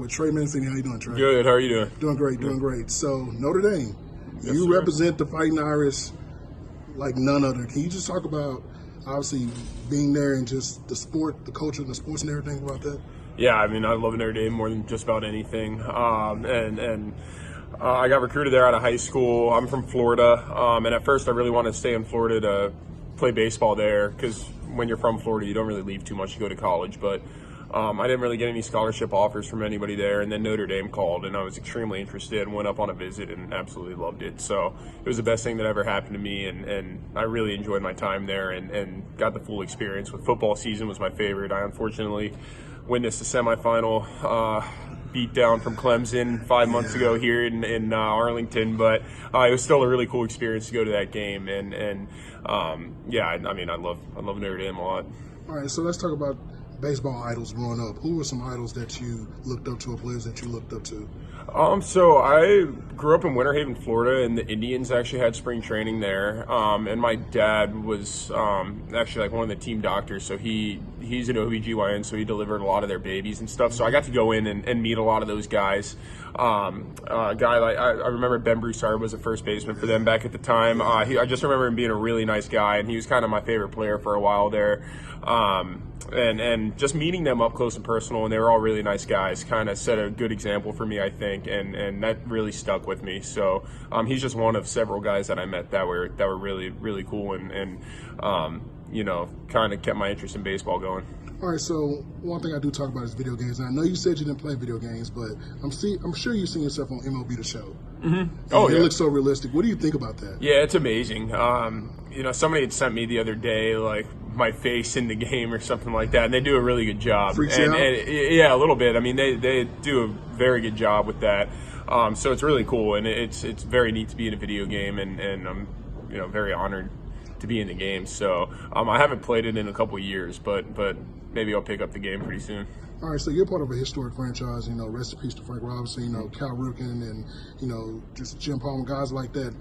with Trey Mancini. How you doing, Trey? Good. How are you doing? Doing great, doing great. So, Notre Dame, Yes, you sir. represent the Fighting Irish like none other. Can you just talk about, obviously, being there and just the sport, the culture, and the sports and everything about that? Yeah, I mean, I love Notre Dame more than just about anything. I got recruited there out of high school. I'm from Florida, and at first I really wanted to stay in Florida to play baseball there because when you're from Florida, you don't really leave too much to go to college. But I didn't really get any scholarship offers from anybody there, and then Notre Dame called, and I was extremely interested and went up on a visit and absolutely loved it. So it was the best thing that ever happened to me, and I really enjoyed my time there and got the full experience. With football season was my favorite. I unfortunately witnessed a semifinal beat down from Clemson 5 months ago here in Arlington, but it was still a really cool experience to go to that game. Yeah, I mean, I love Notre Dame a lot. All right, so let's talk about baseball idols growing up. Who were some idols that you looked up to, or players that you looked up to? So I grew up in Winter Haven, Florida, and the Indians actually had spring training there. And my dad was actually like one of the team doctors, so he's an OBGYN, so he delivered a lot of their babies and stuff. So I got to go in and meet a lot of those guys. A guy like I remember Ben Broussard was the first baseman for them back at the time. I just remember him being a really nice guy, and he was kind of my favorite player for a while there. And just meeting them up close and personal, and they were all really nice guys, kind of set a good example for me, I think, and that really stuck with me. So he's just one of several guys that I met that were really, really cool and you know, kind of kept my interest in baseball going. All right, so one thing I do talk about is video games. And I know you said you didn't play video games, but I'm sure you've seen yourself on MLB The Show. Mm-hmm. Oh, yeah. It looks so realistic. What do you think about that? Yeah, it's amazing. You know, somebody had sent me the other day, like, my face in the game or something like that, and they do a really good job. Freaks you out? Yeah, a little bit. I mean, they do a very good job with that. So it's really cool, and it's very neat to be in a video game, and I'm, you know, very honored to be in the game. So I haven't played it in a couple of years, but maybe I'll pick up the game pretty soon. All right, so you're part of a historic franchise, you know, rest in peace to Frank Robinson, you know, Cal Ripken, and, you know, just Jim Palmer, guys like that.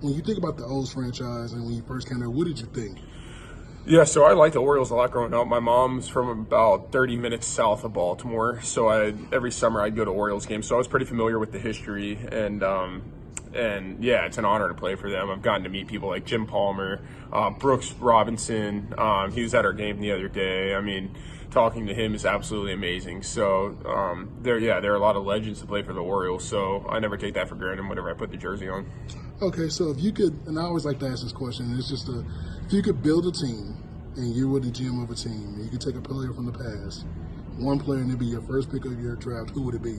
When you think about the O's franchise and when you first came there, what did you think? Yeah, so I liked the Orioles a lot growing up. My mom's from about 30 minutes south of Baltimore, so every summer I'd go to Orioles games, so I was pretty familiar with the history, and yeah, it's an honor to play for them. I've gotten to meet people like Jim Palmer, Brooks Robinson. He was at our game the other day. I mean, talking to him is absolutely amazing. So there are a lot of legends to play for the Orioles, so I never take that for granted whenever I put the jersey on. Okay, so if you could, and I always like to ask this question, and it's just if you could build a team and you were the GM of a team, and you could take a player from the past, one player, and it'd be your first pick of your draft, who would it be?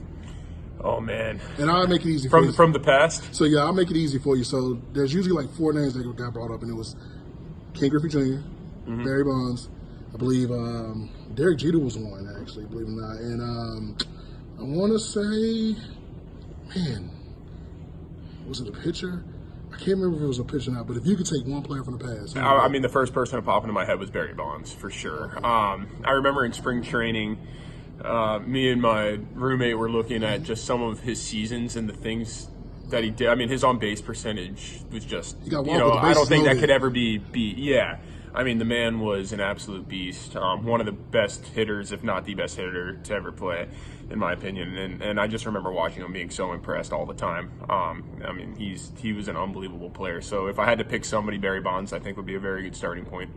Oh, man. And I'll make it easy for you. From the past? So, yeah, I'll make it easy for you. So there's usually like 4 names that got brought up, and it was Ken Griffey Jr., Mm-hmm. Barry Bonds, I believe Derek Jeter was one, actually, believe it or not. And I want to say, man, was it a pitcher? I can't remember if it was a pitcher or not, but if you could take one player from the past. I mean, the first person to pop into my head was Barry Bonds, for sure. I remember in spring training, me and my roommate were looking at just some of his seasons and the things that he did. I mean, his on-base percentage was just, you know, I don't think that could ever be beat. Yeah. I mean, the man was an absolute beast. One of the best hitters, if not the best hitter to ever play, in my opinion. And I just remember watching him being so impressed all the time. I mean, he was an unbelievable player. So if I had to pick somebody, Barry Bonds, I think would be a very good starting point.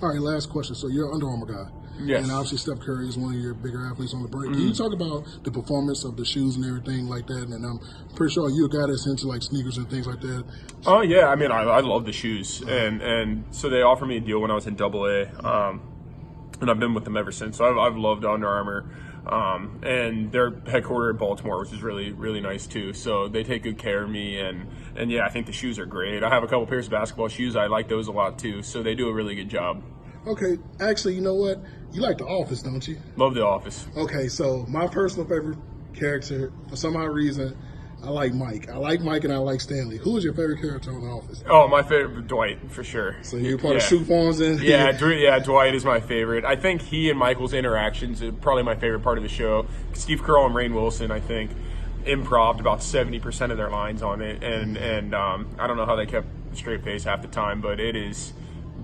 All right, last question. So you're an Under Armour guy. Yes. And obviously Steph Curry is one of your bigger athletes on the break. Can you talk about the performance of the shoes and everything like that? And I'm pretty sure you're a guy that's into like sneakers and things like that. Oh, yeah. I mean, I love the shoes. And so they offered me a deal when I was in AA. And I've been with them ever since. So I've loved Under Armour. And they're headquartered in Baltimore, which is really, really nice too. So they take good care of me, and yeah, I think the shoes are great. I have a couple pairs of basketball shoes. I like those a lot too. So they do a really good job. Okay, actually, you know what? You like The Office, don't you? Love The Office. Okay, so my personal favorite character, for some odd reason, I like Mike. I like Mike and I like Stanley. Who is your favorite character on The Office? Oh, my favorite, Dwight, for sure. So you're part of Shoot Forms then? Yeah, Dwight is my favorite. I think he and Michael's interactions are probably my favorite part of the show. Steve Carell and Rainn Wilson, I think, improv'd about 70% of their lines on it. And I don't know how they kept a straight face half the time, but it is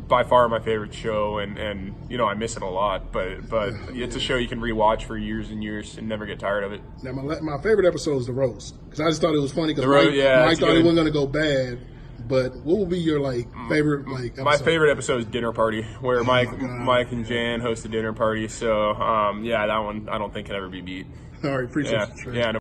by far my favorite show, and you know, I miss it a lot. But it's a show you can rewatch for years and years and never get tired of it. Now, my favorite episode is the roast, because I just thought it was funny because Mike thought it wasn't going to go bad. But what would be your favorite episode? My favorite episode is Dinner Party, where Mike and Jan host a dinner party. So yeah, that one I don't think can ever be beat. All right, appreciate you, Trey. Yeah. No